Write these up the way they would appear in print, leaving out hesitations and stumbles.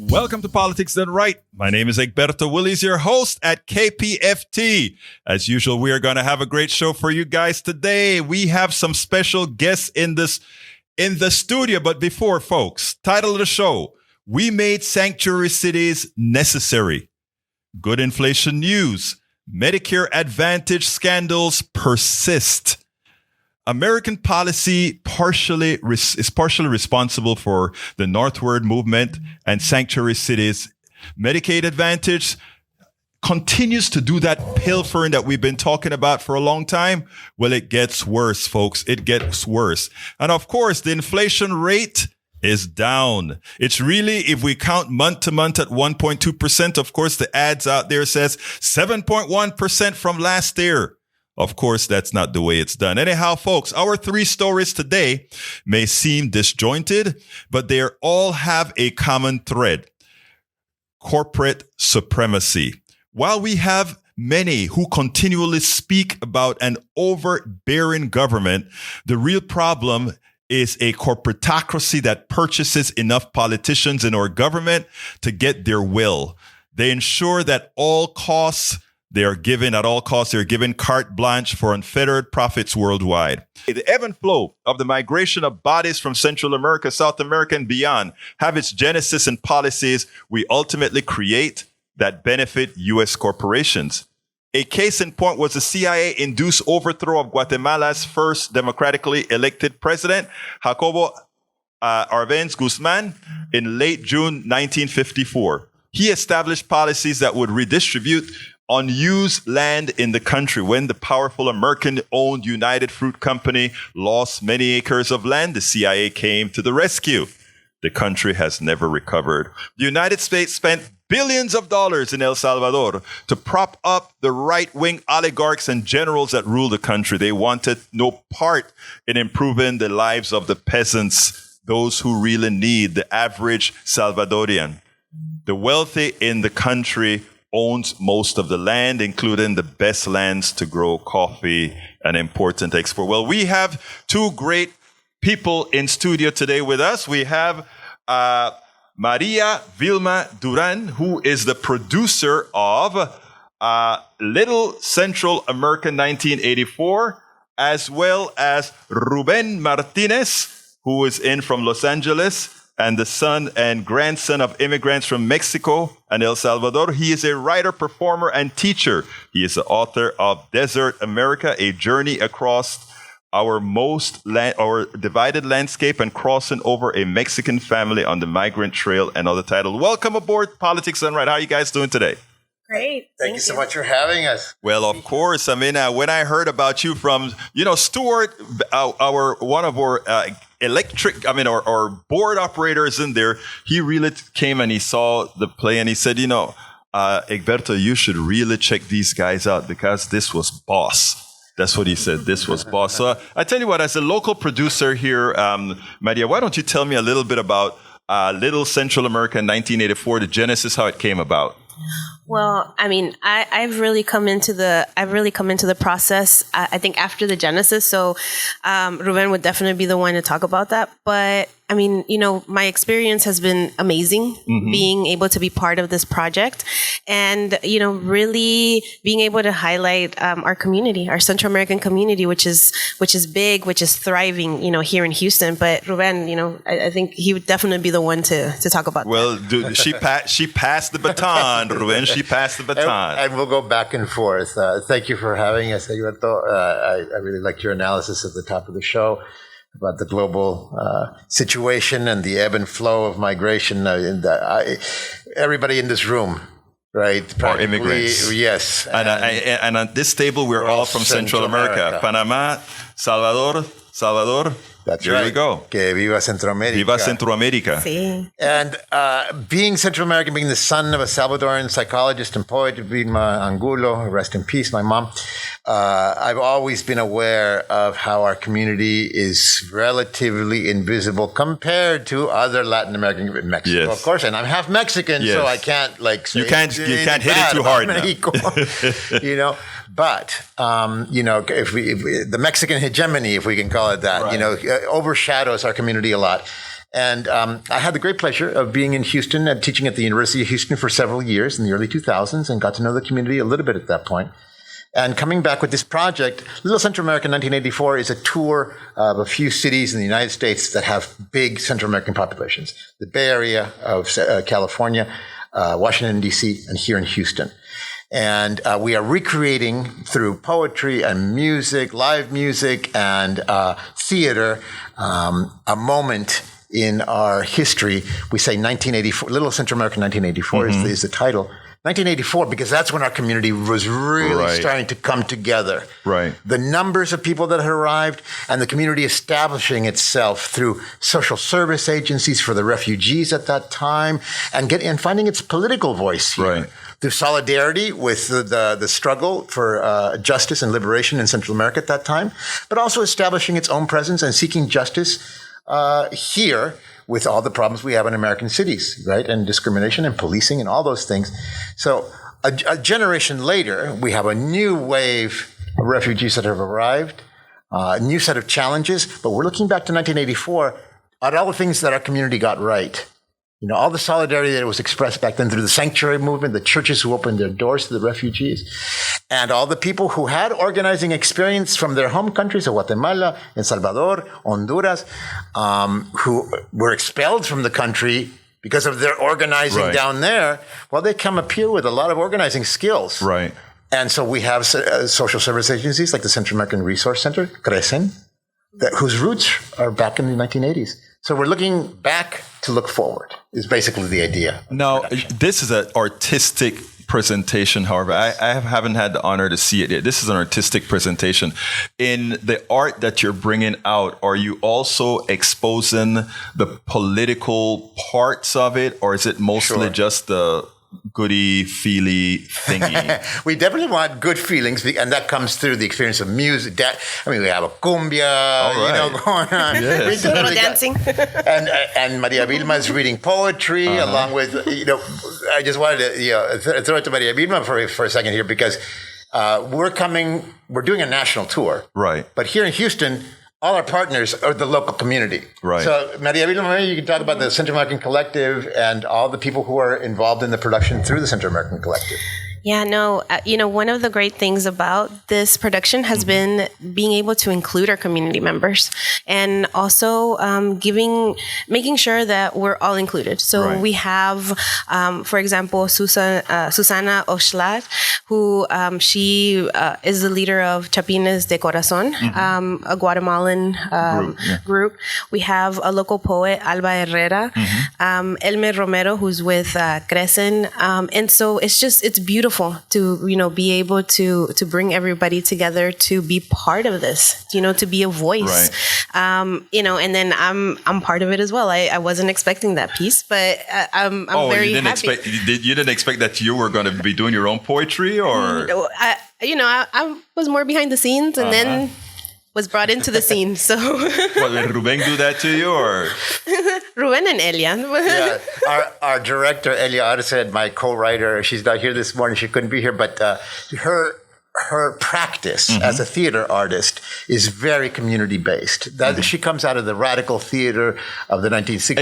Welcome to Politics Done Right. My name is Egberto Willies, your host at KPFT. As usual, we are going to have a great show for you guys today. We have some special guests in the studio. But before, folks, title of the show, We Made Sanctuary Cities Necessary. Good inflation news. Medicare Advantage Scandals persist. American policy is partially responsible for the northward movement and sanctuary cities. Medicaid Advantage continues to do that pilfering that we've been talking about for a long time. Well, it gets worse, folks. It gets worse. And of course, the inflation rate is down. It's really, if we count month to month at 1.2%, of course, the ads out there says 7.1% from last year. Of course, that's not the way it's done. Anyhow, folks, our three stories today may seem disjointed, but they all have a common thread: corporate supremacy. While we have many who continually speak about an overbearing government, the real problem is a corporatocracy that purchases enough politicians in our government to get their will. They ensure that they're given carte blanche for unfettered profits worldwide. The ebb and flow of the migration of bodies from Central America, South America, and beyond have its genesis in policies we ultimately create that benefit U.S. corporations. A case in point was the CIA-induced overthrow of Guatemala's first democratically elected president, Jacobo Arbenz Guzman, in late June 1954. He established policies that would redistribute unused land in the country. When the powerful American-owned United Fruit Company lost many acres of land, the CIA came to the rescue. The country has never recovered. The United States spent billions of dollars in El Salvador to prop up the right-wing oligarchs and generals that rule the country. They wanted no part in improving the lives of the peasants, those who really need the average Salvadorian. The wealthy in the country owns most of the land, including the best lands to grow coffee, an important export. Well, we have two great people in studio today with us. We have Maria Vilma Duran, who is the producer of Little Central America 1984, as well as Ruben Martinez, who is in from Los Angeles, and the son and grandson of immigrants from Mexico and El Salvador. He is a writer, performer, and teacher. He is the author of Desert America, A Journey Across Our Divided Landscape and Crossing Over a Mexican Family on the Migrant Trail, and other titles. Welcome aboard Politics Done Right. How are you guys doing today? Great. Thank you so much for having us. Well, of course. I mean, when I heard about you from, Stuart, one of our our board operators in there, he really came and he saw the play and he said, Egberto, you should really check these guys out because this was boss. That's what he said. This was boss. So I tell you what, as a local producer here, Maria, why don't you tell me a little bit about Little Central America in 1984, the genesis, how it came about? Well, I mean, I've really come into the process, I think, after the genesis. So Ruben would definitely be the one to talk about that. But I mean, my experience has been amazing, being able to be part of this project and, really being able to highlight our community, our Central American community, which is big, which is thriving, here in Houston. But Ruben, I think he would definitely be the one to talk about that. Well, she passed the baton, Ruben. She passed the baton. And we'll go back and forth. Thank you for having us, Egberto. I really liked your analysis at the top of the show about the global situation and the ebb and flow of migration. Everybody in this room, right? Are immigrants. Yes. And on this table, we're all from Central America. Panama, Salvador. That's there right. we go. Que viva Centroamérica. Viva Centroamérica. Sí. And being Central American, being the son of a Salvadoran psychologist and poet, Vilma Angulo, rest in peace, my mom, I've always been aware of how our community is relatively invisible compared to other Latin American, Mexico, yes. Of course. And I'm half Mexican, yes. so I can't say you can't hit it too hard now. But if the Mexican hegemony, if we can call it that, right. Overshadows our community a lot. And I had the great pleasure of being in Houston and teaching at the University of Houston for several years in the early 2000s and got to know the community a little bit at that point. And coming back with this project, Little Central America 1984 is a tour of a few cities in the United States that have big Central American populations. The Bay Area of California, Washington, D.C., and here in Houston. And we are recreating through poetry and music, live music and theater, a moment in our history. We say 1984, Little Central America 1984 is the title. 1984, because that's when our community was really starting to come together. Right. The numbers of people that had arrived and the community establishing itself through social service agencies for the refugees at that time and finding its political voice here. Right. Through solidarity with the struggle for justice and liberation in Central America at that time, but also establishing its own presence and seeking justice here with all the problems we have in American cities, right? And discrimination and policing and all those things. So a generation later, we have a new wave of refugees that have arrived, a new set of challenges, but we're looking back to 1984 at all the things that our community got right. You know, all the solidarity that was expressed back then through the sanctuary movement, the churches who opened their doors to the refugees, and all the people who had organizing experience from their home countries of Guatemala, El Salvador, Honduras, who were expelled from the country because of their organizing down there. Well, they come up here with a lot of organizing skills. Right. And so we have social service agencies like the Central American Resource Center, CRECEN, whose roots are back in the 1980s. So we're looking back to look forward is basically the idea. Now, this is an artistic presentation. However, I haven't had the honor to see it yet. This is an artistic presentation. In the art that you're bringing out, are you also exposing the political parts of it, or is it mostly just the goody feely thingy? We definitely want good feelings, and that comes through the experience of music. We have a cumbia, going on. Yes. A little dancing. and Maria Vilma is reading poetry along with, I just wanted to throw it to Maria Vilma for a second here because we're doing a national tour. Right. But here in Houston, all our partners are the local community. Right. So, Maria Vilma, maybe you can talk about the Central American Collective and all the people who are involved in the production through the Central American Collective. Yeah, no, one of the great things about this production has been being able to include our community members and also making sure that we're all included. So we have, for example, Susana Oxlack, who she is the leader of Chapines de Corazon, a Guatemalan group. We have a local poet, Alba Herrera, Elmer Romero, who's with CRECEN. And so it's beautiful to be able to bring everybody together to be part of this, to be a voice, and then I'm part of it as well. I wasn't expecting that piece, but I'm very happy. You didn't expect that you were going to be doing your own poetry, or I was more behind the scenes, and then was brought into the scene. So, did Ruben do that to you, or Ruben and Elia? Yeah, our director Elia Arce, my co-writer, she's not here this morning. She couldn't be here, but her practice as a theater artist is very community based. That she comes out of the radical theater of the 1960s.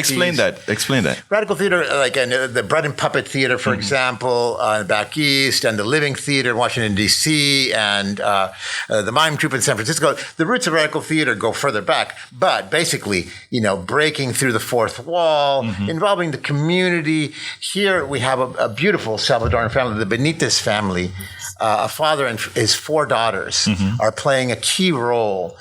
Explain that. Radical theater, like the Bread and Puppet Theater, for example, back east, and the Living Theater in Washington, D.C., and the Mime Troupe in San Francisco. The roots of radical theater go further back, but basically, breaking through the fourth wall, involving the community. Here we have a beautiful Salvadoran family, the Benitez family. A father and his 4 daughters are playing a key role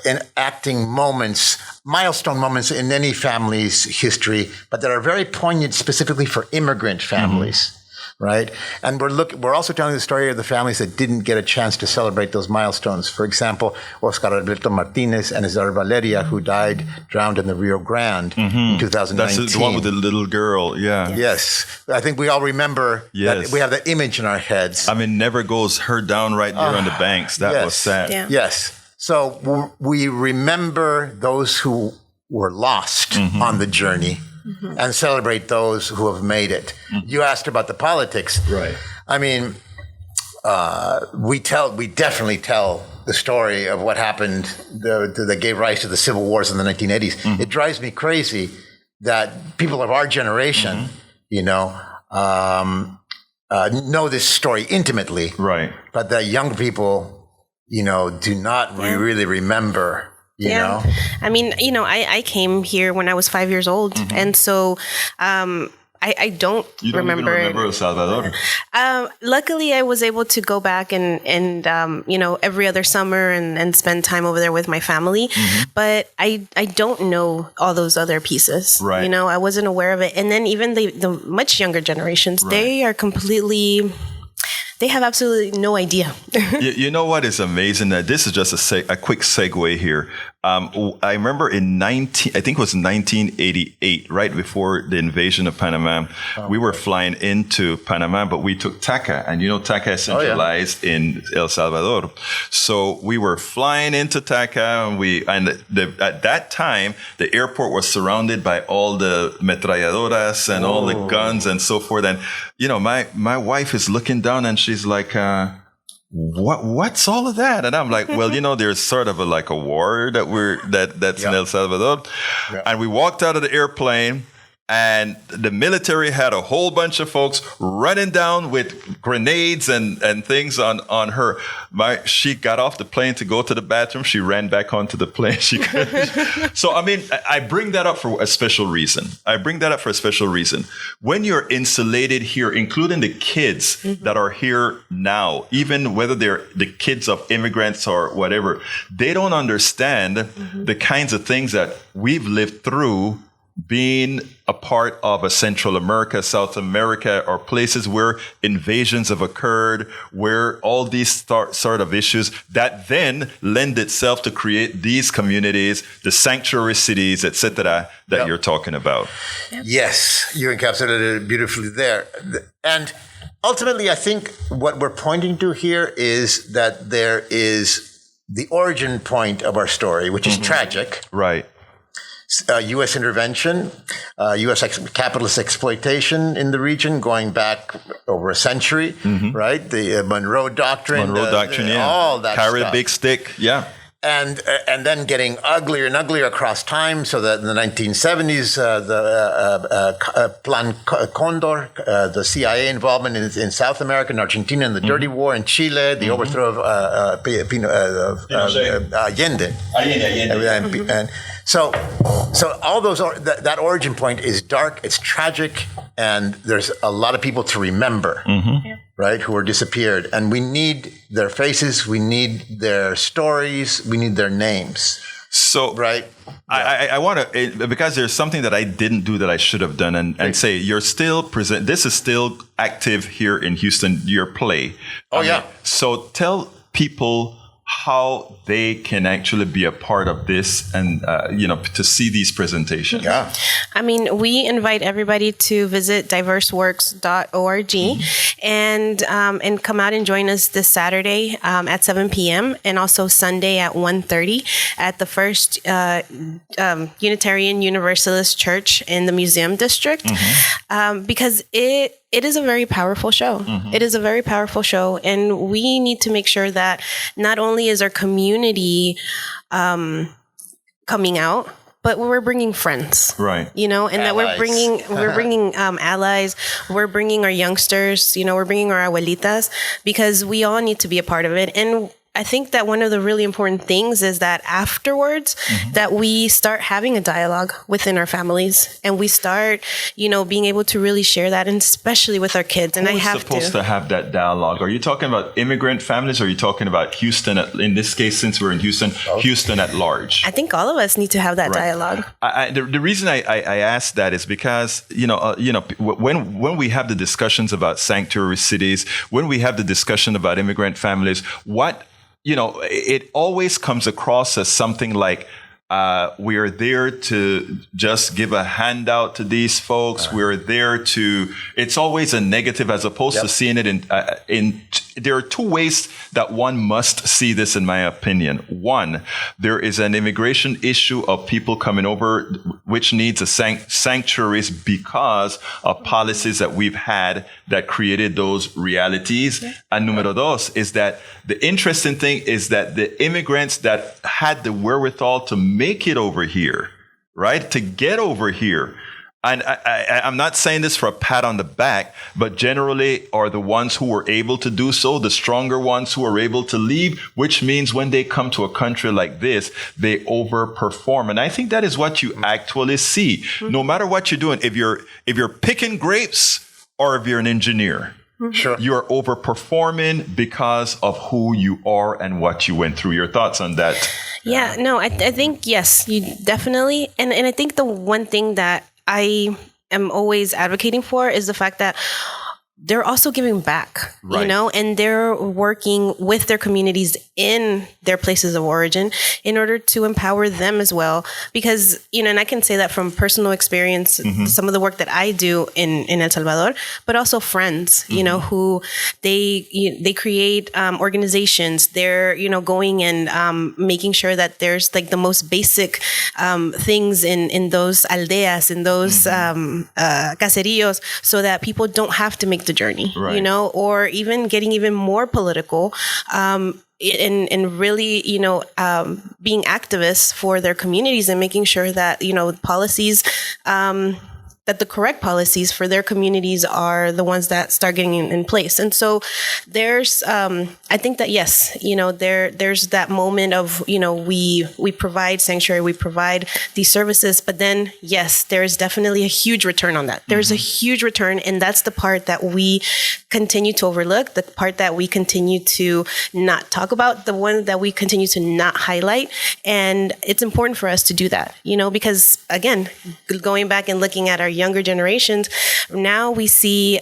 in acting milestone moments in any family's history, but that are very poignant specifically for immigrant families. Right. And we're also telling the story of the families that didn't get a chance to celebrate those milestones. For example, Oscar Alberto Martinez and his daughter Valeria, who drowned in the Rio Grande in 2019. That's the one with the little girl. Yeah. Yes. I think we all remember that we have that image in our heads. I mean, never goes her down right there on the banks. That was sad. Yeah. Yes. So we remember those who were lost on the journey. And celebrate those who have made it. You asked about the politics. Right. I mean, we definitely tell the story of what happened that gave rise to the civil wars in the 1980s. Mm-hmm. It drives me crazy that people of our generation, know this story intimately, right? But that young people, do not really remember. You know, I mean, I came here when I was 5 years old, and so I don't remember. Even remember El Salvador. Luckily, I was able to go back and every other summer and spend time over there with my family. But I don't know all those other pieces. Right. I wasn't aware of it. And then even the much younger generations, they are completely. They have absolutely no idea. You know what is amazing? This is just a quick segue here. I remember I think it was 1988, right before the invasion of Panama, we were flying into Panama, but we took TACA, and TACA is centralized in El Salvador. So we were flying into TACA, and at that time, the airport was surrounded by all the metralladoras and all the guns and so forth. And, my wife is looking down and she's like, what's all of that? And I'm like, well, there's sort of a war that's in El Salvador. Yeah. And we walked out of the airplane, and the military had a whole bunch of folks running down with grenades and things on her. She got off the plane to go to the bathroom. She ran back onto the plane. So, I mean, I bring that up for a special reason. When you're insulated here, including the kids that are here now, even whether they're the kids of immigrants or whatever, they don't understand the kinds of things that we've lived through being a part of a Central America, South America, or places where invasions have occurred, where all these sort of issues that then lend itself to create these communities, the sanctuary cities, etc., that you're talking about. Yes, you encapsulated it beautifully there. And ultimately, I think what we're pointing to here is that there is the origin point of our story, which is tragic. Right. U.S. intervention, U.S. capitalist exploitation in the region going back over a century, right? The Monroe Doctrine. All that Carry stuff. A big stick, And then getting uglier and uglier across time, so that in the 1970s, the Plan Condor, the CIA involvement in South America and Argentina, and the Dirty War in Chile, the overthrow of Allende. And so all those that origin point is dark, it's tragic, and there's a lot of people to remember, right, who are disappeared, and we need their faces, we need their stories, we need their names. So, right, I want to, because there's something that I didn't do that I should have done, and say you're still present. This is still active here in Houston. Your play. So tell people how they can actually be a part of this and, to see these presentations. Yeah. I mean, we invite everybody to visit diverseworks.org and come out and join us this Saturday at 7 p.m. and also Sunday at 1:30 at the First Unitarian Universalist Church in the Museum District, because it is a very powerful show. It is a very powerful show. And we need to make sure that not only is our community coming out, but we're bringing friends, right? And allies. That we're bringing allies. We're bringing our youngsters. We're bringing our abuelitas, because we all need to be a part of it. And I think that one of the really important things is that afterwards, that we start having a dialogue within our families, and we start, being able to really share that, and especially with our kids. And Who's supposed to have that dialogue? Are you talking about immigrant families, or are you talking about Houston? In this case, since we're in Houston, Houston at large. I think all of us need to have that dialogue. The reason I ask that is because when we have the discussions about sanctuary cities, when we have the discussion about immigrant families, it always comes across as something like, we are there to just give a handout to these folks. We're there to, it's always a negative, as opposed to seeing it there are two ways that one must see this, in my opinion. One, there is an immigration issue of people coming over, which needs a sanctuaries because of policies that we've had that created those realities. Yeah. And numero dos is that the interesting thing is that the immigrants that had the wherewithal to make it over here, right, to get over here, and I'm not saying this for a pat on the back, but generally are the ones who were able to do so, the stronger ones who are able to leave, which means when they come to a country like this, they overperform. And I think that is what you actually see. Mm-hmm. No matter what you're doing, if you're picking grapes or if you're an engineer, sure, you're overperforming because of who you are and what you went through. Your thoughts on that? Yeah, no, I think, yes, you definitely. And I think the one thing that I am always advocating for is the fact that they're also giving back, right, you know, and they're working with their communities in their places of origin in order to empower them as well. Because, you know, and I can say that from personal experience, some of the work that I do in El Salvador, but also friends, you know, who they create organizations. They're, you know, going and making sure that there's like the most basic things in those aldeas, in those caseríos, so that people don't have to make the journey, right, you know, or even getting even more political, and really, you know, being activists for their communities and making sure that, you know, policies, that the correct policies for their communities are the ones that start getting in place. And so there's, I think that, yes, you know, there's that moment of, you know, we provide sanctuary, we provide these services, but then, yes, there's definitely a huge return on that. There's a huge return. And that's the part that we continue to overlook, the part that we continue to not talk about, the one that we continue to not highlight. And it's important for us to do that, you know, because again, going back and looking at our younger generations, now we see,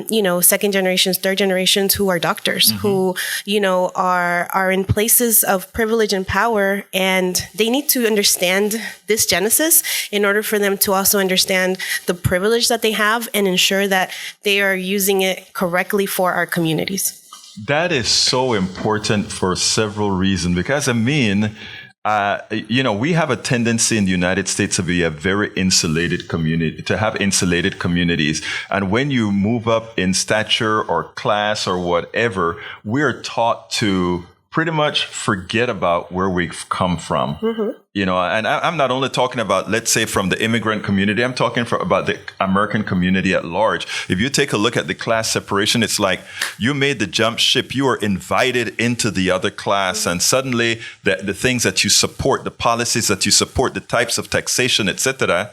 you know, second generations, third generations who are doctors, who, you know, are in places of privilege and power, and they need to understand this genesis in order for them to also understand the privilege that they have and ensure that they are using it correctly for our communities. That is so important for several reasons, because I mean, you know, we have a tendency in the United States to be a very insulated community, to have insulated communities. And when you move up in stature or class or whatever, we're taught to pretty much forget about where we've come from. You know, and I'm not only talking about, let's say, from the immigrant community, I'm talking about the American community at large. If you take a look at the class separation, it's like you made the jump ship, you are invited into the other class, and suddenly the things that you support, the policies that you support, the types of taxation, etc.,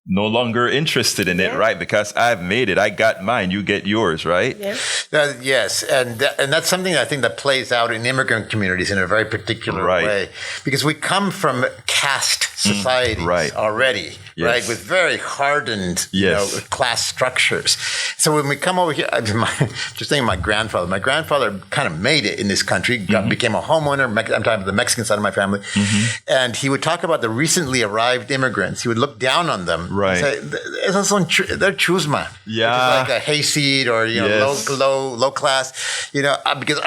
no longer interested in it, right? Because I've made it. I got mine. You get yours, right? Yes. And that's something I think that plays out in immigrant communities in a very particular way. Because we come from caste societies already, right? With very hardened you know, class structures. So when we come over here, just thinking of my grandfather kind of made it in this country, became a homeowner. I'm talking about the Mexican side of my family. And he would talk about the recently arrived immigrants. He would look down on them. Right. Say, they're chusma. Yeah. Like a hayseed or, you know, low class, you know, because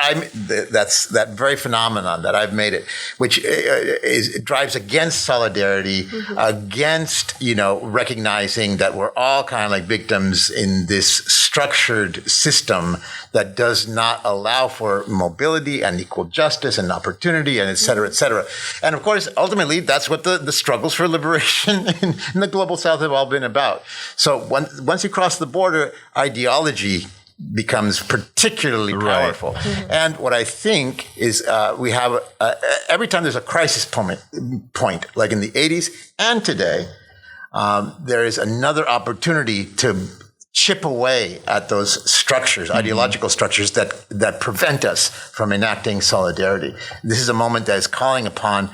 that's that very phenomenon that I've made it, which it drives against solidarity, against, you know, recognizing that we're all kind of like victims in this structured system that does not allow for mobility and equal justice and opportunity and et cetera, et cetera. And of course, ultimately, that's what the struggles for liberation in the global South have all been about. So once you cross the border, ideology becomes particularly powerful. And what I think is we have, every time there's a crisis point, like in the 80s and today, there is another opportunity to chip away at those structures, ideological structures that prevent us from enacting solidarity. This is a moment that is calling upon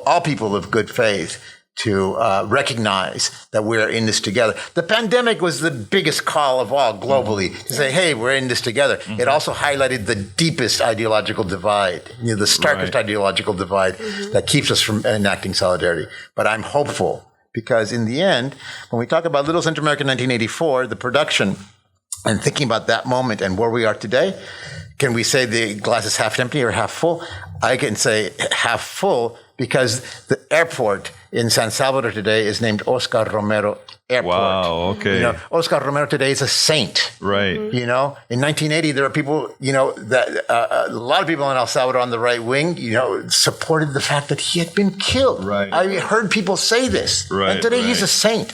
all people of good faith to recognize that we're in this together. The pandemic was the biggest call of all globally to say, hey, we're in this together. It also highlighted the deepest ideological divide, you know, the starkest ideological divide that keeps us from enacting solidarity. But I'm hopeful because in the end, when we talk about Little Central America 1984, the production And thinking about that moment and where we are today, can we say the glass is half empty or half full? I can say half full because the airport in San Salvador today is named Oscar Romero Airport. Wow, okay. You know, Oscar Romero today is a saint. Right. You know, in 1980, there were people, you know, that a lot of people in El Salvador on the right wing, you know, supported the fact that he had been killed. Right. I heard people say this. Right, and today he's right. a saint,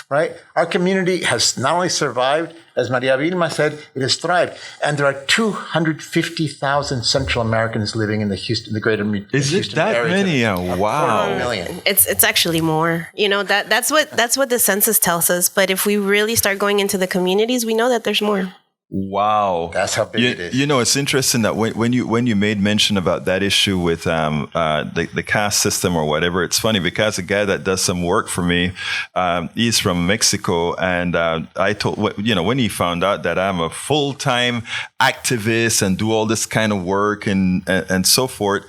right? Our community has not only survived, as Maria Vilma said, it has thrived. And there are 250,000 Central Americans living in the greater Is it Houston that area. many? Wow. 4 million. It's actually more. You know, that's what the census tells us. But if we really start going into the communities, we know that there's more. Wow, That's how big it is. You know, it's interesting that when you made mention about that issue with the caste system or whatever, it's funny because a guy that does some work for me, he's from Mexico, and I told when he found out that I'm a full-time activist and do all this kind of work and so forth,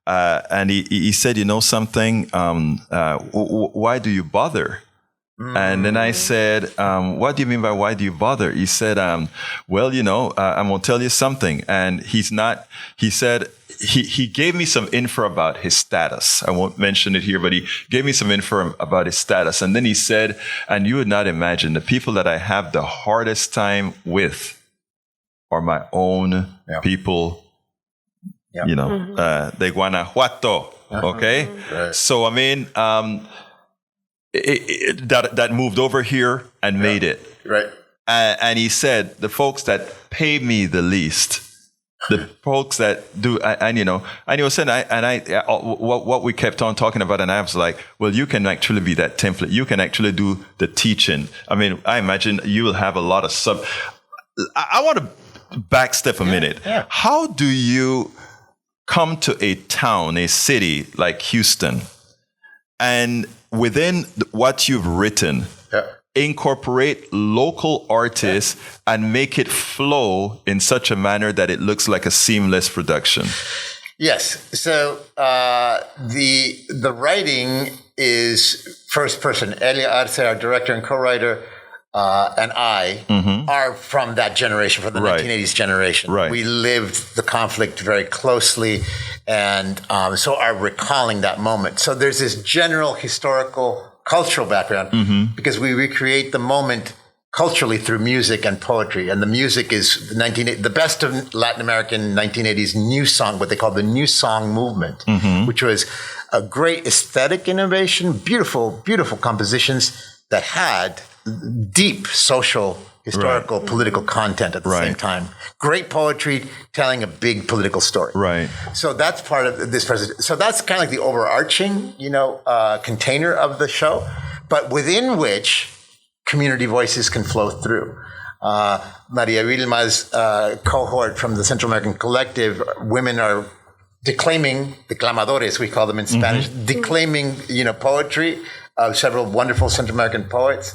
and he said, you know something, why do you bother? And then I said, what do you mean by why do you bother? He said, well, you know, I'm going to tell you something. And he said, he gave me some info about his status. I won't mention it here, but he gave me some info about his status. And then he said, and you would not imagine, the people that I have the hardest time with are my own people, you know, de Guanajuato. Okay. Right. So, I mean, that moved over here and made it. Right. And he said, the folks that pay me the least, the folks that do, and he was saying, what we kept on talking about, and I was like, well, you can actually be that template. You can actually do the teaching. I mean, I imagine you will have a lot of I want to backstep a minute. Yeah. How do you come to a town, a city like Houston, and within what you've written, incorporate local artists and make it flow in such a manner that it looks like a seamless production? Yes. So the writing is first person. Elia Arce, our director and co-writer, and I are from that generation, from the 1980s generation. Right. We lived the conflict very closely, and so are recalling that moment. So there's this general historical, cultural background because we recreate the moment culturally through music and poetry. And the music is the best of Latin American 1980s new song, what they call the new song movement, which was a great aesthetic innovation, beautiful, beautiful compositions that had deep social, historical, political content at the same time. Great poetry telling a big political story. Right. So that's part of this presentation. So that's kind of like the overarching, container of the show, but within which community voices can flow through. Maria Vilma's cohort from the Central American Collective, women are declaiming, declamadores, we call them in Spanish, declaiming, poetry of several wonderful Central American poets.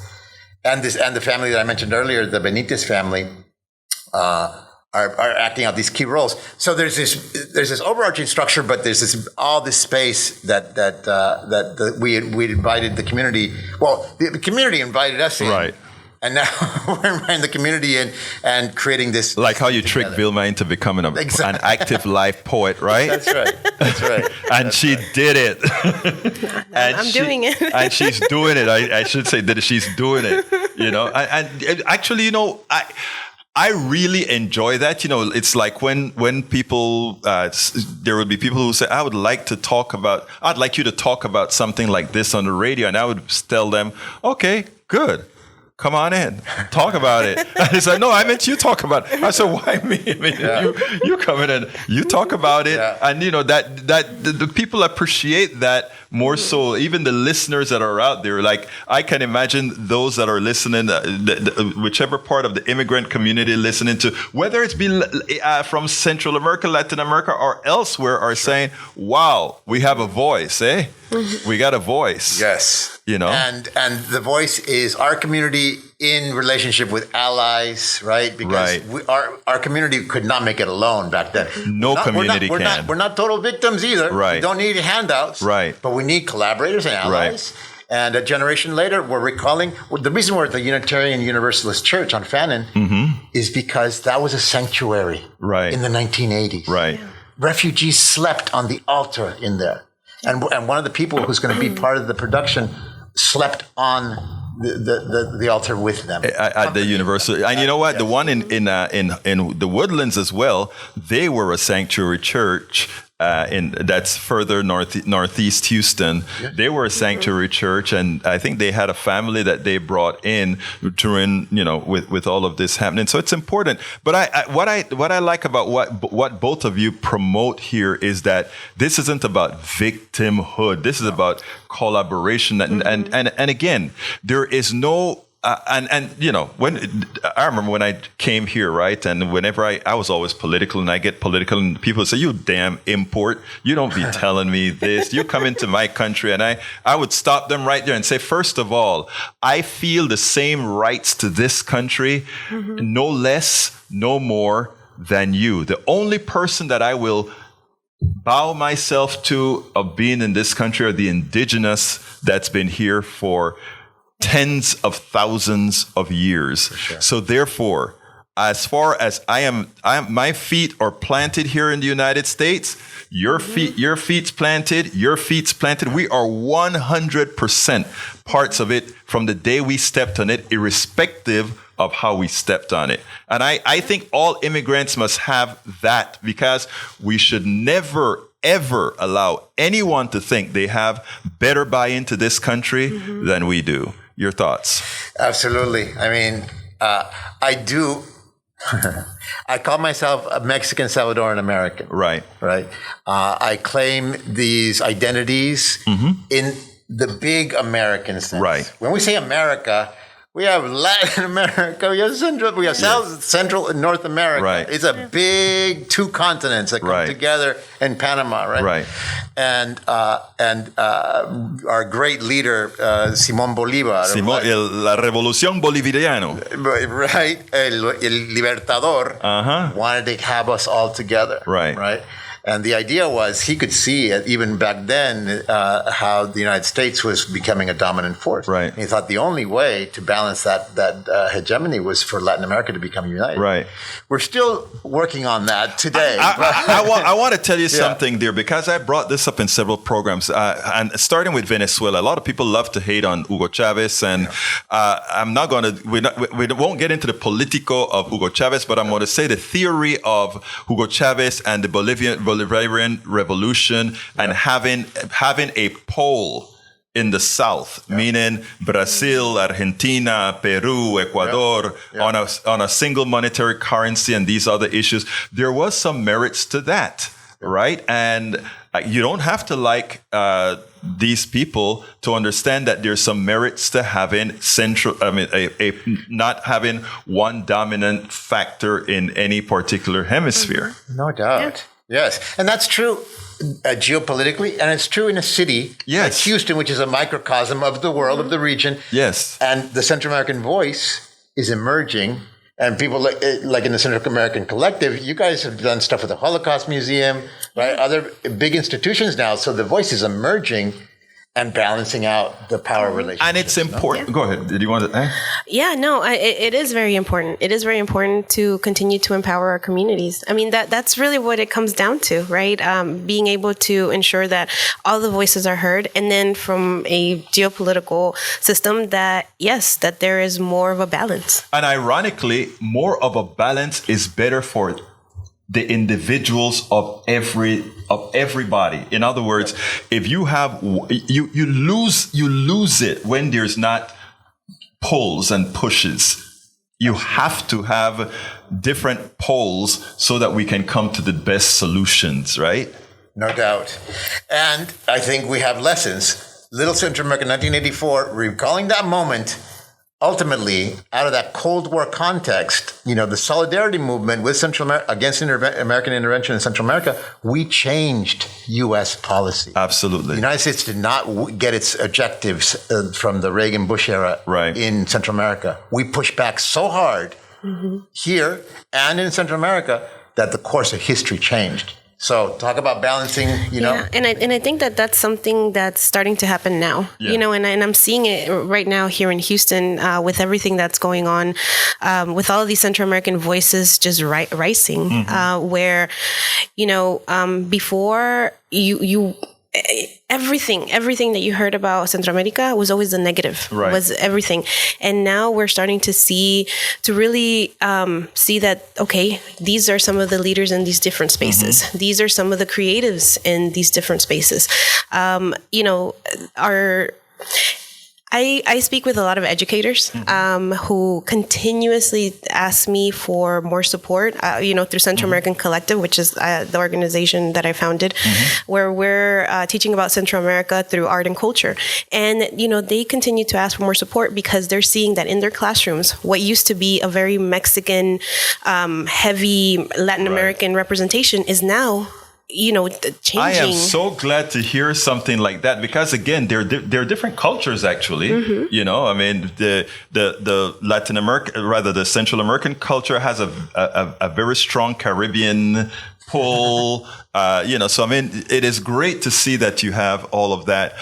And the family that I mentioned earlier, the Benitez family, are acting out these key roles. So there's this overarching structure, but there's all this space that we invited the community. Well, the community invited us in, Right. And now we're inviting the community in and creating this. Like how you tricked Vilma into becoming an active live poet, right? That's right. That's right. And she did it. I'm doing it. And she's doing it. I should say that she's doing it. And actually, I really enjoy that. It's like when people, there would be people who say, I'd like you to talk about something like this on the radio. And I would tell them, okay, good. Come on in, talk about it. And he said, no, I meant you talk about it. I said, why me? I mean, you come in and you talk about it. Yeah. And that the people appreciate that more so. Even the listeners that are out there, like I can imagine those that are listening, whichever part of the immigrant community listening to, whether it's be from Central America, Latin America, or elsewhere, are saying, wow, we have a voice, eh? We got a voice. Yes. And the voice is our community in relationship with allies, right? Because our community could not make it alone back then. No community can. We're not total victims either. Right. We don't need handouts. Right. But we need collaborators and allies. And a generation later, we're recalling the reason we're at the Unitarian Universalist Church on Fannin is because that was a sanctuary in the 1980s. Right. Refugees slept on the altar in there. And one of the people who's going to be part of the production slept on the altar with them at the Universal. And you know what? The one in the Woodlands as well, they were a sanctuary church. That's further northeast Houston. Yeah. They were a sanctuary church, and I think they had a family that they brought in during, with all of this happening. So it's important. But what I like about what both of you promote here is that this isn't about victimhood. This is about collaboration, and again, there is no. When I remember when I came here, right, and whenever I was always political, and I get political, and people say, "You damn import! You don't be telling me this. You come into my country," and I would stop them right there and say, first of all, I feel the same rights to this country, no less, no more than you. The only person that I will bow myself to of being in this country are the indigenous that's been here for tens of thousands of years. Sure. So therefore, as far as I am, my feet are planted here in the United States. Your feet's planted. Your feet's planted. We are 100% parts of it from the day we stepped on it, irrespective of how we stepped on it. And I think all immigrants must have that, because we should never ever allow anyone to think they have better buy into this country than we do. Your thoughts? Absolutely. I mean, I do. I call myself a Mexican Salvadoran American. Right. Right. I claim these identities in the big American sense. Right. When we say America, we have Latin America, we have Central and North America. Right. It's a big two continents that come together in Panama, right? Right. And our great leader, Simón Bolívar. La Revolución Bolivariana. Right. El Libertador wanted to have us all together. Right. Right. And the idea was he could see, even back then, how the United States was becoming a dominant force. Right. And he thought the only way to balance that hegemony was for Latin America to become united. Right. We're still working on that today. I want to tell you something there, because I brought this up in several programs, and starting with Venezuela. A lot of people love to hate on Hugo Chavez, and I'm not going to. We won't get into the politico of Hugo Chavez, but I'm going to say the theory of Hugo Chavez and the Bolivarian Revolution, and having a pole in the South, meaning Brazil, Argentina, Peru, Ecuador, on a single monetary currency and these other issues. There was some merits to that, right? And you don't have to like these people to understand that there's some merits to having not having one dominant factor in any particular hemisphere. No doubt. Yeah. Yes, and that's true geopolitically, and it's true in a city like Houston, which is a microcosm of the world, of the region. Yes. And the Central American voice is emerging, and people like in the Central American Collective, you guys have done stuff with the Holocaust Museum, right? Other big institutions now, so the voice is emerging and balancing out the power relationship. And it's important. Go ahead. Did you want to? Yeah, no, it is very important. It is very important to continue to empower our communities. I mean, that's really what it comes down to, right? Being able to ensure that all the voices are heard. And then from a geopolitical system that there is more of a balance. And ironically, more of a balance is better for the individuals of everybody. In other words, if you have you lose it when there's not pulls and pushes. You have to have different poles so that we can come to the best solutions, right? No doubt. And I think we have lessons. Little Central America, 1984, recalling that moment. Ultimately, out of that Cold War context, the solidarity movement with against American intervention in Central America, we changed U.S. policy. Absolutely. The United States did not get its objectives from the Reagan-Bush era in Central America. We pushed back so hard here and in Central America that the course of history changed. So talk about balancing, you know. Yeah, and I think that that's something that's starting to happen now. Yeah. You know, and I'm seeing it right now here in Houston with everything that's going on, with all of these Central American voices just rising. Where, you know, before you. Everything that you heard about Central America was always the negative, Right. was everything. And now we're starting to really see that, okay, these are some of the leaders in these different spaces. These are some of the creatives in these different spaces. You know, I speak with a lot of educators who continuously ask me for more support, you know, through Central American Collective, which is the organization that I founded, where we're teaching about Central America through art and culture. And, you know, they continue to ask for more support because they're seeing that in their classrooms, what used to be a very Mexican, heavy Latin American representation is now, you know, changing. I am so glad to hear something like that because again, they're different cultures actually. You know, I mean, the Latin American, rather the Central American culture has a very strong Caribbean pull. You know, so I mean, it is great to see that you have all of that.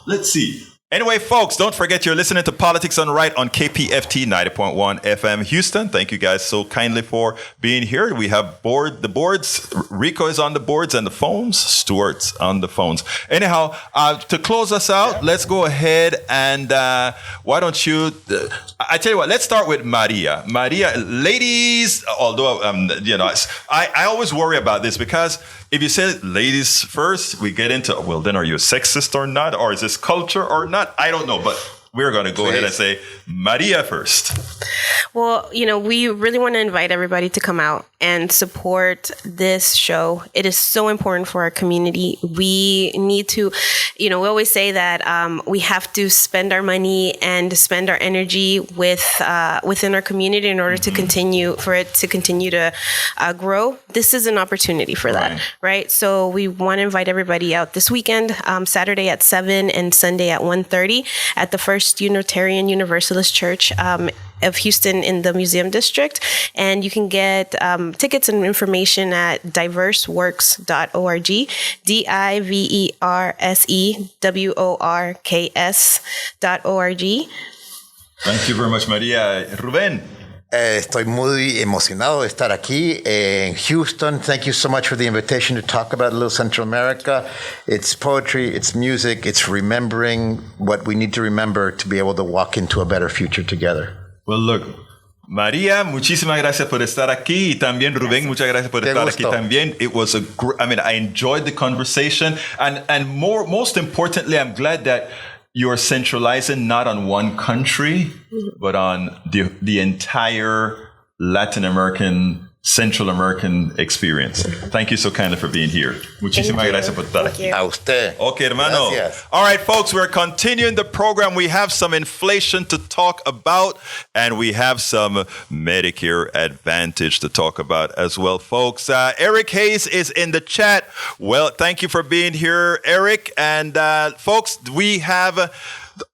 Let's see. Anyway, folks, don't forget you're listening to Politics on Right on KPFT 90.1 FM Houston. Thank you guys so kindly for being here. We have the boards. Rico is on the boards and the phones. Stuart's on the phones. Anyhow, to close us out, let's go ahead and why don't you... I tell you what, let's start with Maria. Maria, ladies, although, you know, I always worry about this because if you say ladies first, we get into, well, then are you a sexist or not? Or is this culture or not? I don't know, but we're going to go ahead and say Maria first. Well, you know, we really want to invite everybody to come out and support this show. It is so important for our community. We need to, you know, we always say that we have to spend our money and spend our energy within our community in order to continue to grow. This is an opportunity for that, right? So we want to invite everybody out this weekend, Saturday at 7 and Sunday at 1:30 at the First Unitarian Universalist Church of Houston in the Museum District. And you can get tickets and information at diverseworks.org, diverseworks.org. Thank you very much, Maria. Ruben. Estoy muy emocionado de estar aquí en Houston. Thank you so much for the invitation to talk about Little Central America. It's poetry, it's music, it's remembering what we need to remember to be able to walk into a better future together. Well, look, Maria, muchísimas gracias por estar aquí. Y también Rubén, muchas gracias por estar aquí también. It was I enjoyed the conversation. And most importantly, I'm glad that you're centralizing not on one country, but on the entire Latin American, Central American experience. Thank you so kindly for being here. Muchísimas gracias por estar aquí. A usted. Okay, hermano. Gracias. All right, folks, we're continuing the program. We have some inflation to talk about, and we have some Medicare Advantage to talk about as well, folks. Eric Hayes is in the chat. Well, thank you for being here, Eric. And folks, we have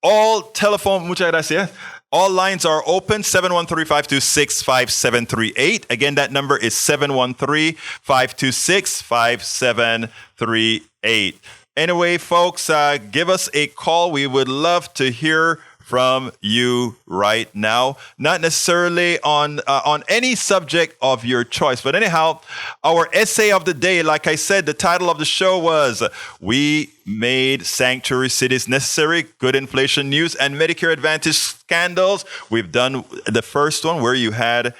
all telephone. Muchas gracias. All lines are open, 713-526-5738. Again, that number is 713-526-5738. Anyway, folks, give us a call. We would love to hear from you right now. Not necessarily on any subject of your choice. But anyhow, our essay of the day, like I said, the title of the show was We Made Sanctuary Cities Necessary, Good Inflation News, and Medicare Advantage Scandals. We've done the first one where you had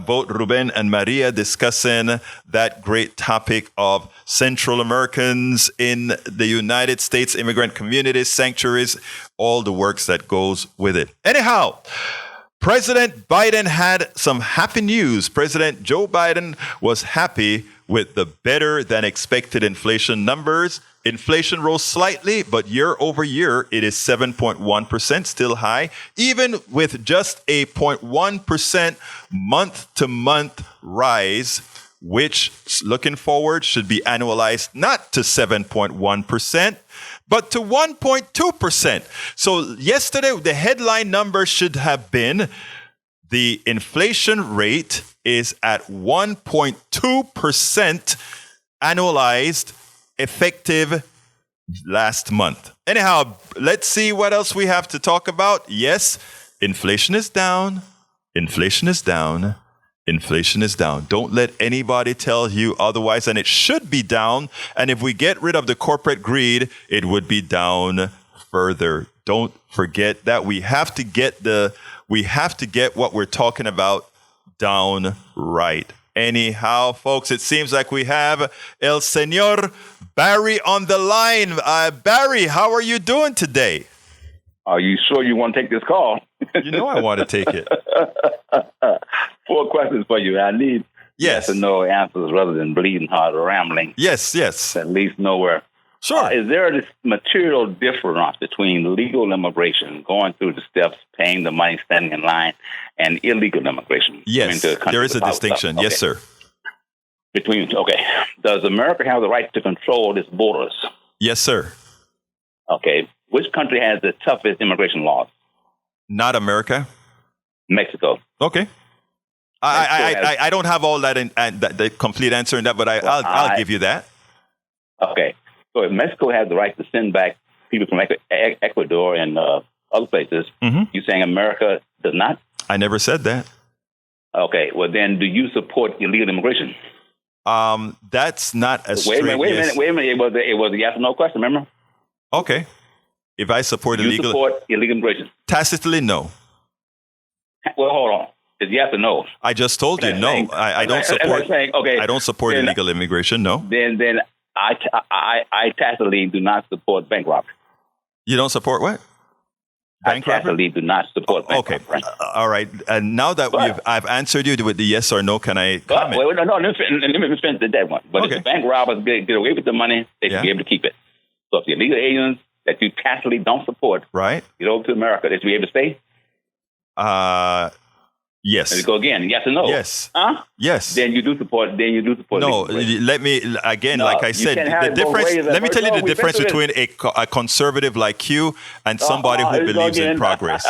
both Ruben and Maria discussing that great topic of Central Americans in the United States, immigrant communities, sanctuaries, all the works that goes with it. Anyhow, President Biden had some happy news. President Joe Biden was happy with the better than expected inflation numbers. Inflation rose slightly, but year over year, it is 7.1%, still high, even with just a 0.1% month-to-month rise, which, looking forward, should be annualized not to 7.1%, but to 1.2%. So yesterday, the headline number should have been the inflation rate is at 1.2% annualized, effective last month. Anyhow, let's see what else we have to talk about. Yes, inflation is down. Inflation is down. Inflation is down. Don't let anybody tell you otherwise. And it should be down. And if we get rid of the corporate greed, it would be down further. Don't forget that we have to get what we're talking about down right. Anyhow, folks, it seems like we have El Señor Barry on the line. Barry, how are you doing today? Are you sure you want to take this call? You know I want to take it. 4 questions for you. I need yes and no answers rather than bleeding heart or rambling. Yes. At least nowhere. Sure. Is there this material difference between legal immigration, going through the steps, paying the money, standing in line, and illegal immigration? Yes, there is a distinction. Okay. Yes, sir. Does America have the right to control its borders? Yes, sir. Okay. Which country has the toughest immigration laws? Not America. Mexico. Okay. I don't have all that the complete answer in that, but I'll give you that. Okay. So if Mexico has the right to send back people from Ecuador and other places, you're saying America does not? I never said that. Okay. Well, then do you support illegal immigration? That's not a straight Wait a minute. It was a yes or no question, remember? Okay. If I support you support illegal immigration? Tacitly, no. Well, hold on. It's yes or no. I just told you no. I don't support. I don't support illegal immigration. No. Then I tacitly do not support bank robbery. You don't support what? Bank robbery? I tacitly do not support bank robbery. All right. And now that I've answered you with the yes or no, can I comment? Let me finish that one. But if the bank robbers get away with the money, they should be able to keep it. So if the illegal aliens that you tacitly don't support, get over to America, they should be able to stay? Yes. Let me go again. Yes or no? Yes. Huh? Yes. Then you do support. No, let me again. Like I said, the difference. Let me tell you the difference between a conservative like you and somebody who believes in progress.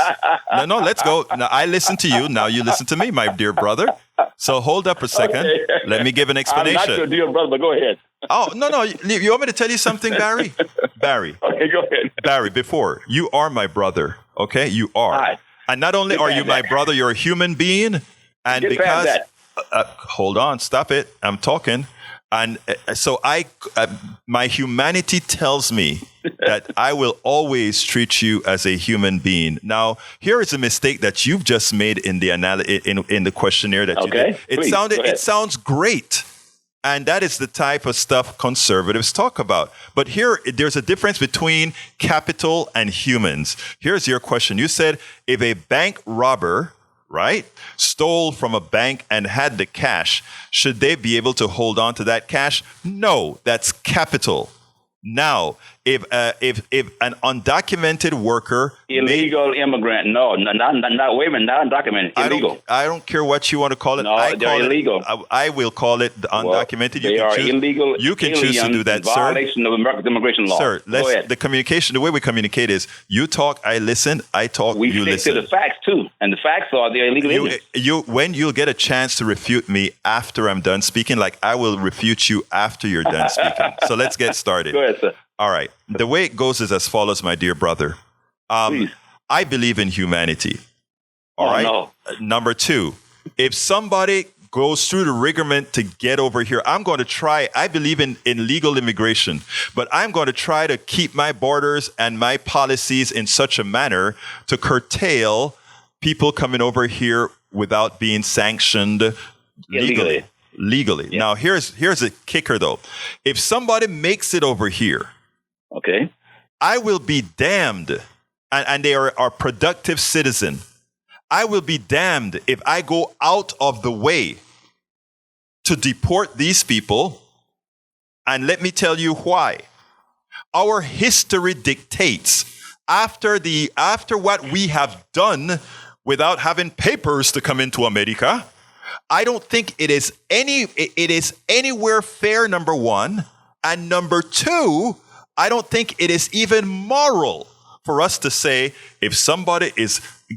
No. Let's go. Now I listen to you. Now you listen to me, my dear brother. So hold up a second. Okay. Let me give an explanation. I'm not your dear brother, but go ahead. Oh no! You want me to tell you something, Barry? Barry. Okay, go ahead. Barry, before you are my brother. Okay, you are. Hi. And not only are you my brother, you're a human being. And Get because, that. Hold on, stop it. I'm talking. And so my humanity tells me that I will always treat you as a human being. Now, here is a mistake that you've just made in the in the questionnaire that you did. It sounds great. And that is the type of stuff conservatives talk about. But here, there's a difference between capital and humans. Here's your question. You said if a bank robber, stole from a bank and had the cash, should they be able to hold on to that cash? No, that's capital. Now, if an undocumented worker, illegal immigrant, not wait a minute, not undocumented, illegal. I don't care what you want to call it. No, they're illegal. I will call it the undocumented. They are illegal. You can choose to do that, sir. Violation of American immigration law. Sir, the way we communicate is you talk, I listen, I talk, you listen. We stick to the facts too, and the facts are they're illegal aliens. When you'll get a chance to refute me after I'm done speaking, like I will refute you after you're done speaking. So let's get started. Go ahead, sir. All right. The way it goes is as follows, my dear brother. I believe in humanity. All right. No. Number 2, if somebody goes through the rigmarole to get over here, I'm going to try. I believe in legal immigration, but I'm going to try to keep my borders and my policies in such a manner to curtail people coming over here without being sanctioned legally. Yeah. Now, here's a kicker, though. If somebody makes it over here, okay, I will be damned, and they are a productive citizen. I will be damned if I go out of the way to deport these people. And let me tell you why. Our history dictates after what we have done without having papers to come into America, I don't think it is anywhere fair, number 1. And number 2, I don't think it is even moral for us to say if somebody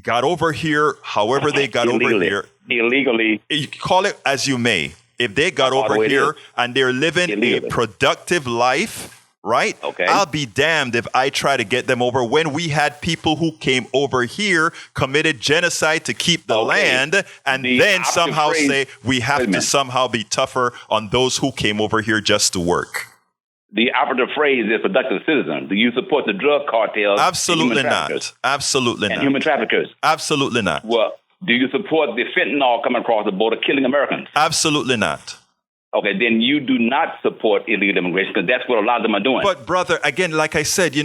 got over here, however they got over here. Illegally. You call it as you may. if they got over here and they're living a productive life, right? Okay. I'll be damned if I try to get them over when we had people who came over here, committed genocide to keep the land, and then somehow say we have to somehow be tougher on those who came over here just to work. The operative phrase is productive citizen. Do you support the drug cartels? Absolutely not. Absolutely not. Human traffickers? Absolutely not. Well, do you support the fentanyl coming across the border killing Americans? Absolutely not. Okay, then you do not support illegal immigration because that's what a lot of them are doing. But brother, again, like I said,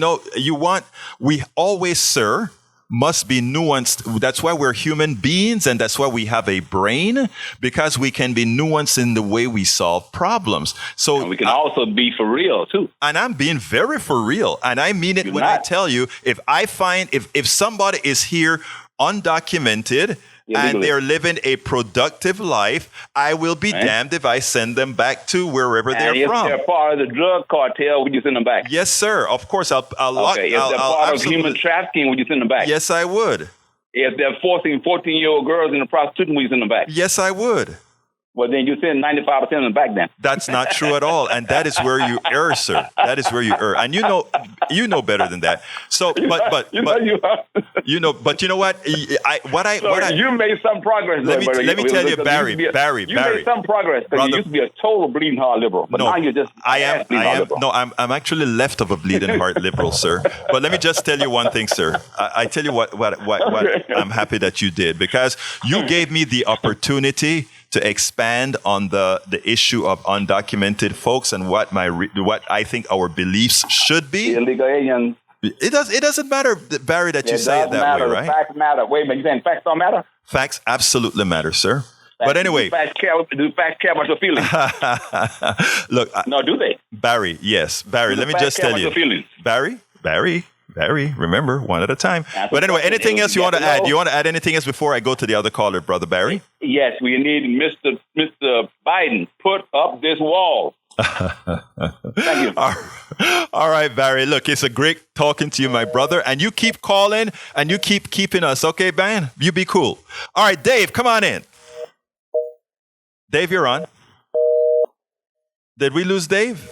we always, sir, must be nuanced. That's why we're human beings, and that's why we have a brain, because we can be nuanced in the way we solve problems. So and we can also be for real too. And I'm being very for real, and I mean it when I tell you, if I find if somebody is here undocumented and they're living a productive life, I will be damned if I send them back to wherever they're from. If they're part of the drug cartel, would you send them back? Yes, sir. Of course, I'll okay. If they're part of human trafficking, would you send them back? Yes, I would. If they're forcing 14-year-old girls into prostitution, would you send them back? Yes, I would. Well, then you send 95% of them back then. That's not true at all. And that is where you err, sir. That is where you err. And you know better than that. So, but you know what? You made some progress. Let me tell you, Barry. You made some progress because you used to be a total bleeding heart liberal. But now you're just I'm actually left of a bleeding heart liberal, sir. But let me just tell you one thing, sir. I tell you what I'm happy that you did, because you gave me the opportunity to expand on the issue of undocumented folks and what I think our beliefs should be. Illegal aliens. It doesn't matter, Barry, that you say it that way, right? Facts matter. Wait a minute, you saying facts don't matter? Facts absolutely matter, sir. But anyway, do facts care about your feelings? Look, no, do they? Barry, yes, Barry. Let me just tell you, Barry. Remember, one at a time. But anyway, anything else you want to add? You want to add anything else before I go to the other caller, Brother Barry? Yes, we need Mr. Biden put up this wall. Thank you. All right, Barry. Look, it's a great talking to you, my brother. And you keep calling and you keep keeping us. Okay, man? You be cool. All right, Dave, come on in. Dave, you're on. Did we lose Dave?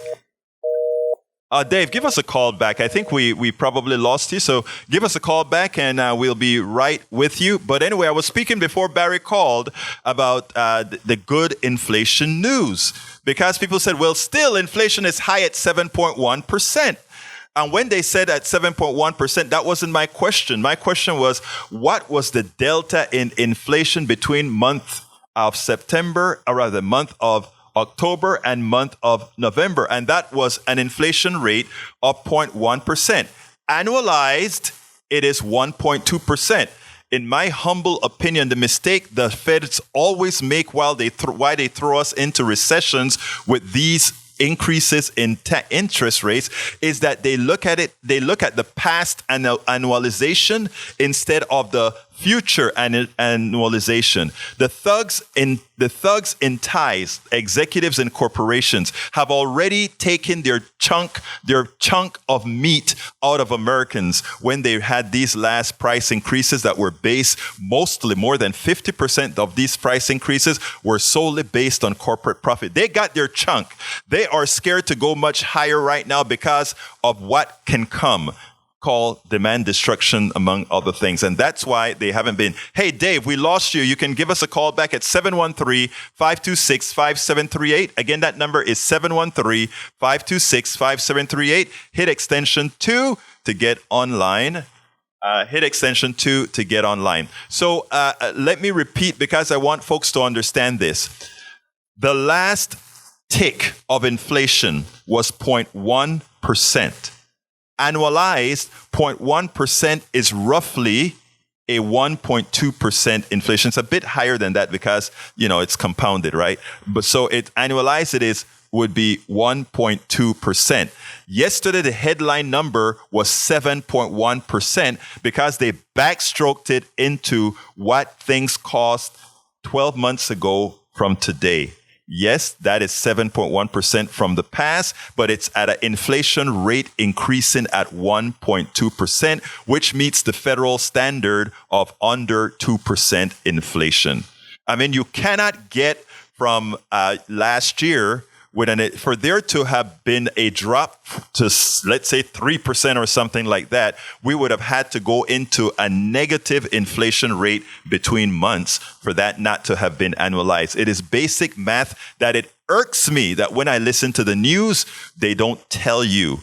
Dave, give us a call back. I think we probably lost you. So give us a call back and we'll be right with you. But anyway, I was speaking before Barry called about the good inflation news, because people said, well, still inflation is high at 7.1%. And when they said at 7.1%, that wasn't my question. My question was, what was the delta in inflation between month of September, or rather month of October and month of November? And that was an inflation rate of 0.1%. Annualized, it is 1.2%. In my humble opinion, the mistake the Feds always make why they throw us into recessions with these increases in interest rates is that they look at the past annualization instead of the future annualization. The thugs in ties, executives and corporations, have already taken their chunk of meat out of Americans when they had these last price increases that were based, mostly more than 50% of these price increases were solely based on corporate profit. They got their chunk. They are scared to go much higher right now because of what can come, called demand destruction, among other things. And that's why they haven't been. Hey, Dave, we lost you. You can give us a call back at 713-526-5738. Again, that number is 713-526-5738. Hit extension 2 to get online. Hit extension 2 to get online. So let me repeat, because I want folks to understand this. The last tick of inflation was 0.1%. Annualized, 0.1% is roughly a 1.2% inflation. It's a bit higher than that because, it's compounded, right? But so annualized would be 1.2%. Yesterday, the headline number was 7.1% because they backstroked it into what things cost 12 months ago from today. Yes, that is 7.1% from the past, but it's at an inflation rate increasing at 1.2%, which meets the federal standard of under 2% inflation. I mean, you cannot get from last year, for there to have been a drop to, let's say, 3% or something like that, we would have had to go into a negative inflation rate between months for that not to have been annualized. It is basic math that it irks me that when I listen to the news, they don't tell you.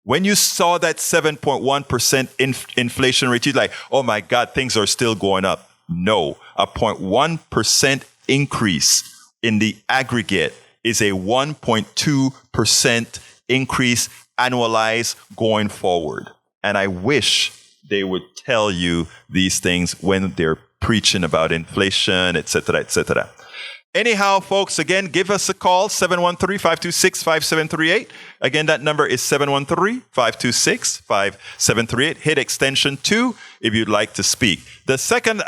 When you saw that 7.1% inflation rate, you're like, oh my God, things are still going up. No, a 0.1% increase in the aggregate is a 1.2% increase annualized going forward. And I wish they would tell you these things when they're preaching about inflation, et cetera, et cetera. Anyhow, folks, again, give us a call, 713-526-5738. Again, that number is 713-526-5738. Hit extension 2 if you'd like to speak. The second,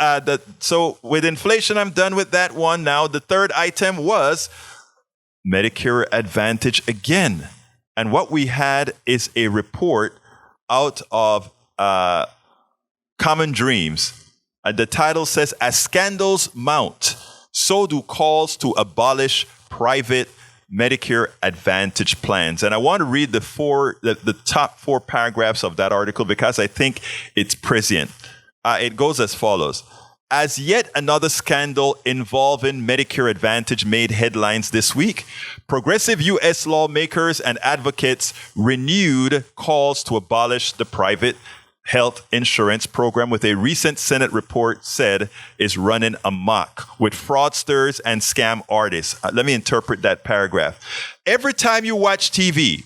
so with inflation, I'm done with that one now. The third item was Medicare Advantage again. And what we had is a report out of Common Dreams. The title says, As Scandals Mount, so do calls to abolish private Medicare Advantage plans. And I want to read the top 4 paragraphs of that article because I think it's prescient. It goes as follows. As yet another scandal involving Medicare Advantage made headlines this week, progressive U.S. lawmakers and advocates renewed calls to abolish the private health insurance program, with a recent Senate report said is running amok with fraudsters and scam artists. Let me interpret that paragraph. Every time you watch TV,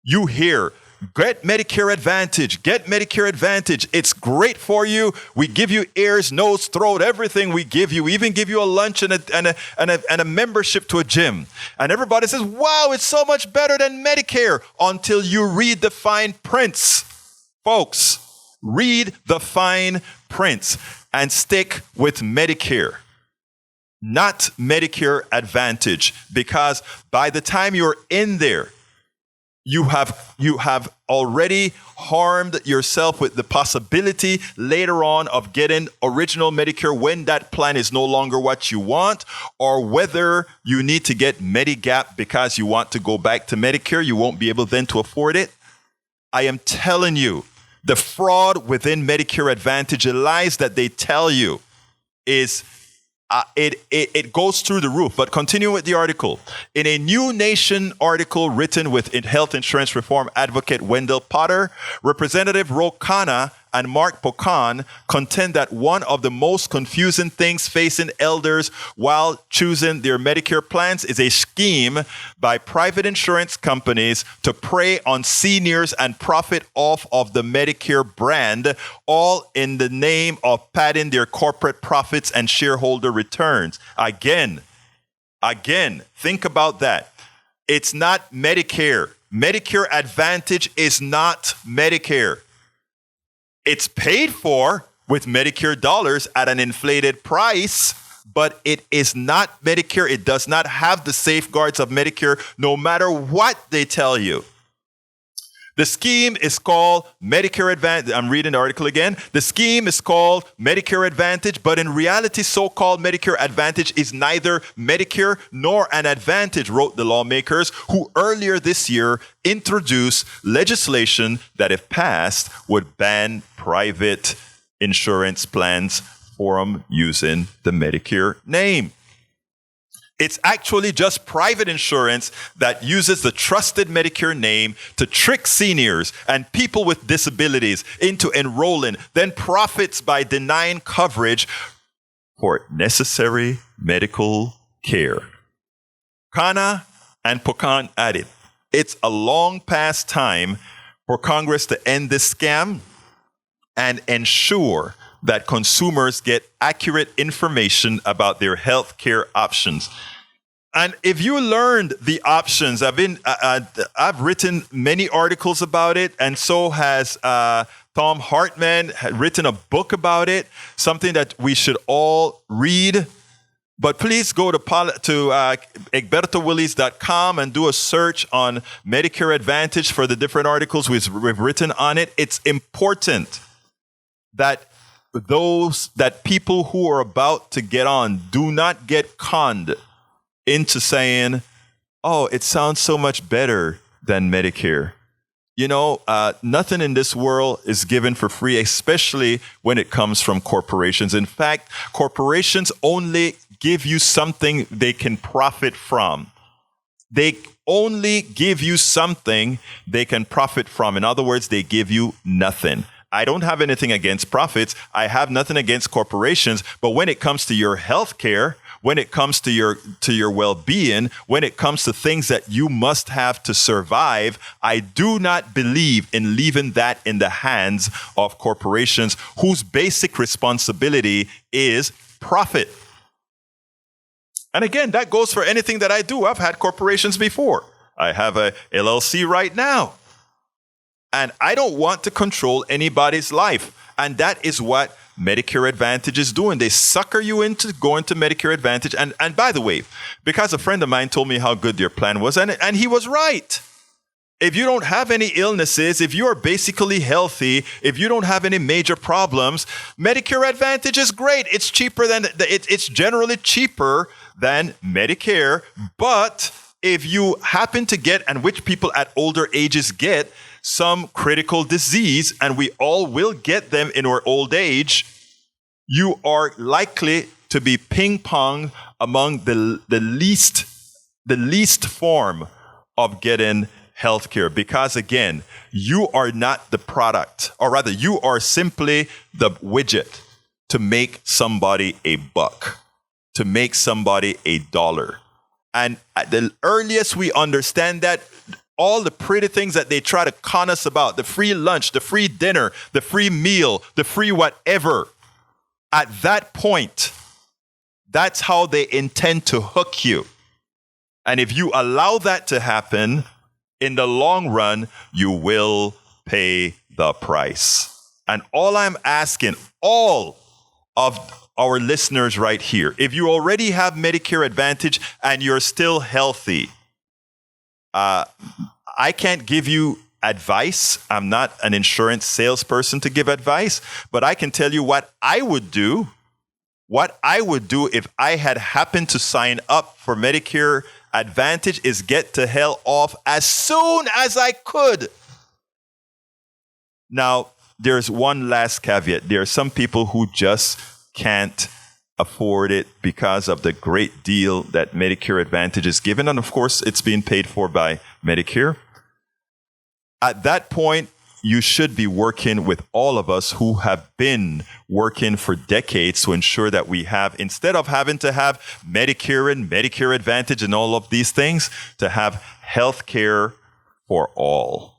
you hear, get Medicare Advantage, get Medicare Advantage. It's great for you. We give you ears, nose, throat, everything we give you. We even give you a lunch and a membership to a gym. And everybody says, wow, it's so much better than Medicare, until you read the fine prints. Folks, read the fine prints and stick with Medicare, not Medicare Advantage, because by the time you're in there, you have already harmed yourself with the possibility later on of getting original Medicare when that plan is no longer what you want, or whether you need to get Medigap because you want to go back to Medicare. You won't be able then to afford it. I am telling you, the fraud within Medicare Advantage, the lies that they tell you, is it goes through the roof. But continue with the article. In a New Nation article written with health insurance reform advocate Wendell Potter, Representative Ro Khanna and Mark Pocan contend that one of the most confusing things facing elders while choosing their Medicare plans is a scheme by private insurance companies to prey on seniors and profit off of the Medicare brand, all in the name of padding their corporate profits and shareholder returns. Again, think about that. It's not Medicare. Medicare Advantage is not Medicare. It's paid for with Medicare dollars at an inflated price, but it is not Medicare. It does not have the safeguards of Medicare, no matter what they tell you. The scheme is called Medicare Advantage. I'm reading the article again. The scheme is called Medicare Advantage, but in reality, so-called Medicare Advantage is neither Medicare nor an advantage, wrote the lawmakers, who earlier this year introduced legislation that, if passed, would ban private insurance plans from using the Medicare name. It's actually just private insurance that uses the trusted Medicare name to trick seniors and people with disabilities into enrolling, then profits by denying coverage for necessary medical care. Khanna and Pocan added, it's a long past time for Congress to end this scam and ensure that consumers get accurate information about their health care options. And if you learned the options, I've written many articles about it, and so has Tom Hartman had written a book about it, something that we should all read. But please go to egbertowillies.com and do a search on Medicare Advantage for the different articles we've written on it. It's important that people who are about to get on do not get conned into saying, oh, it sounds so much better than Medicare. You know, nothing in this world is given for free, especially when it comes from corporations. In fact, corporations only give you something they can profit from. They only give you something they can profit from. In other words, they give you nothing. I don't have anything against profits. I have nothing against corporations. But when it comes to your health care, when it comes to your well-being, when it comes to things that you must have to survive, I do not believe in leaving that in the hands of corporations whose basic responsibility is profit. And again, that goes for anything that I do. I've had corporations before. I have a LLC right now. And I don't want to control anybody's life. And that is what Medicare Advantage is doing. They sucker you into going to Medicare Advantage. And by the way, because a friend of mine told me how good their plan was, and he was right. If you don't have any illnesses, if you are basically healthy, if you don't have any major problems, Medicare Advantage is great. It's cheaper than it's generally cheaper than Medicare. But if you happen to get, and which people at older ages get, some critical disease, and we all will get them in our old age, you are likely to be ping-pong among the least form of getting health care. Because again, you are not the product, or rather, you are simply the widget to make somebody a buck, to make somebody a dollar. And at the earliest we understand that, all the pretty things that they try to con us about, the free lunch, the free dinner, the free meal, the free whatever, at that point, that's how they intend to hook you. And if you allow that to happen, in the long run, you will pay the price. And all I'm asking, all of our listeners right here, if you already have Medicare Advantage and you're still healthy, I can't give you advice. I'm not an insurance salesperson to give advice, but I can tell you what I would do. What I would do if I had happened to sign up for Medicare Advantage is get to hell off as soon as I could. Now, there's one last caveat. There are some people who just can't afford it because of the great deal that Medicare Advantage is given. And of course, it's being paid for by Medicare. At that point, you should be working with all of us who have been working for decades to ensure that we have, instead of having to have Medicare and Medicare Advantage and all of these things, to have health care for all.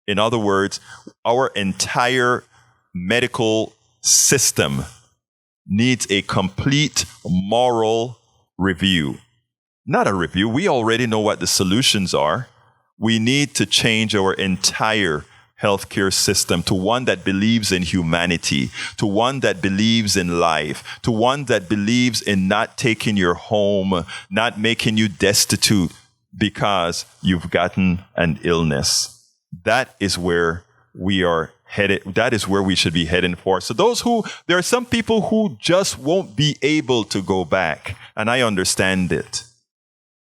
In other words, our entire medical system needs a complete moral review. Not a review. We already know what the solutions are. We need to change our entire healthcare system to one that believes in humanity, to one that believes in life, to one that believes in not taking your home, not making you destitute because you've gotten an illness. That is where we are headed. That is where we should be heading for. So there are some people who just won't be able to go back. And I understand it.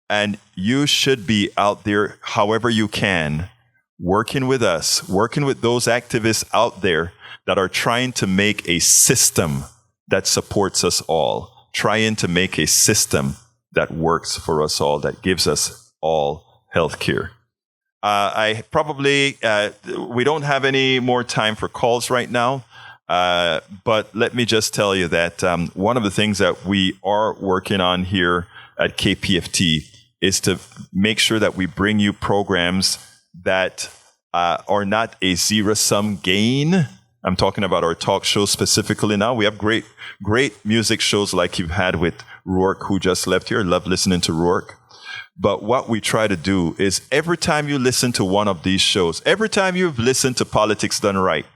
And you should be out there, however you can, working with us, working with those activists out there that are trying to make a system that supports us all, trying to make a system that works for us all, that gives us all health care. We don't have any more time for calls right now, but let me just tell you that one of the things that we are working on here at KPFT is to make sure that we bring you programs that are not a zero-sum gain. I'm talking about our talk shows specifically now. We have great music shows like you've had with Rourke, who just left here. I love listening to Rourke. But what we try to do is every time you listen to one of these shows, every time you've listened to Politics Done Right,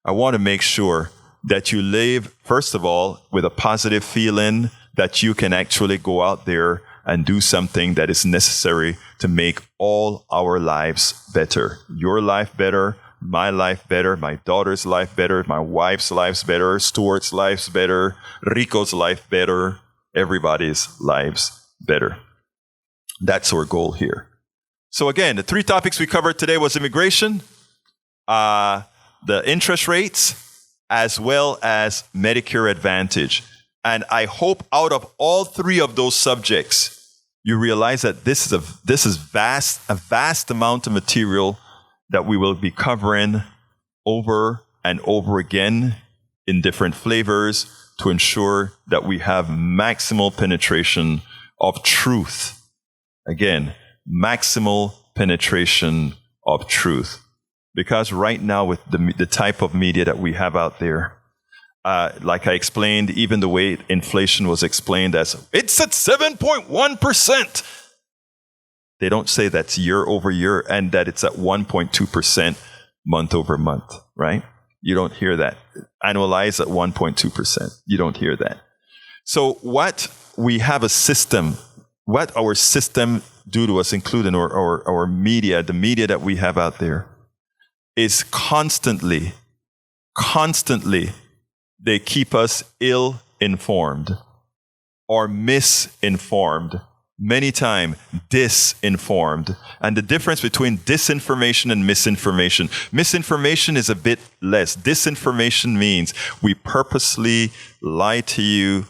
I want to make sure that you live, first of all, with a positive feeling that you can actually go out there and do something that is necessary to make all our lives better. Your life better, my life better, my daughter's life better, my wife's life better, Stuart's life better, Rico's life better, everybody's lives better. That's our goal here. So again, the 3 topics we covered today was immigration, the interest rates, as well as Medicare Advantage. And I hope out of all 3 of those subjects, you realize that this is a vast amount of material that we will be covering over and over again in different flavors to ensure that we have maximal penetration of truth. Again, maximal penetration of truth. Because right now with the type of media that we have out there, like I explained, even the way inflation was explained as it's at 7.1%. They don't say that's year over year and that it's at 1.2% month over month, right? You don't hear that. Annualized at 1.2%. You don't hear that. So what we have a system, what our system do to us, including our media, the media that we have out there, is constantly, they keep us ill-informed or misinformed, many times disinformed. And the difference between disinformation and misinformation is a bit less. Disinformation means we purposely lie to you,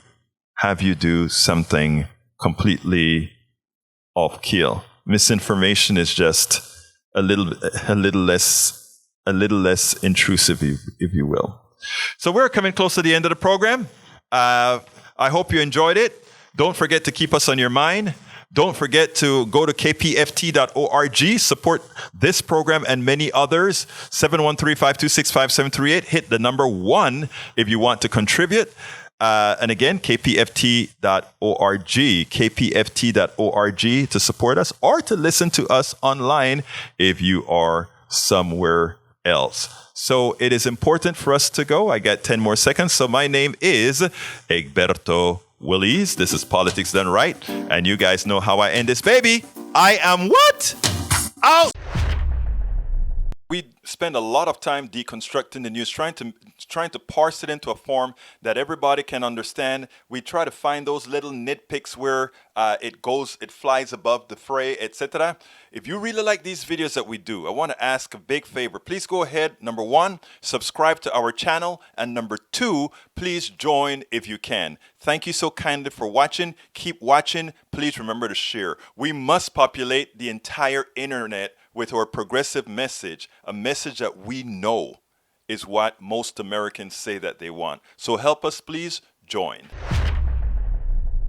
have you do something completely off keel. Misinformation is just a little less intrusive, if you will. So we're coming close to the end of the program. I hope you enjoyed it. Don't forget to keep us on your mind. Don't forget to go to kpft.org, support this program and many others. 713-526-5738. Hit the number 1 if you want to contribute. And again, kpft.org to support us or to listen to us online if you are somewhere else. So it is important for us to go. I got 10 more seconds. So my name is Egberto Willies. This is Politics Done Right. And you guys know how I end this baby. I am what? Out! We spend a lot of time deconstructing the news, trying to parse it into a form that everybody can understand. We try to find those little nitpicks where it flies above the fray, etc. If you really like these videos that we do, I want to ask a big favor. Please go ahead. Number 1, subscribe to our channel. And number 2, please join if you can. Thank you so kindly for watching. Keep watching. Please remember to share. We must populate the entire internet with our progressive message, a message that we know is what most Americans say that they want. So help us, please join.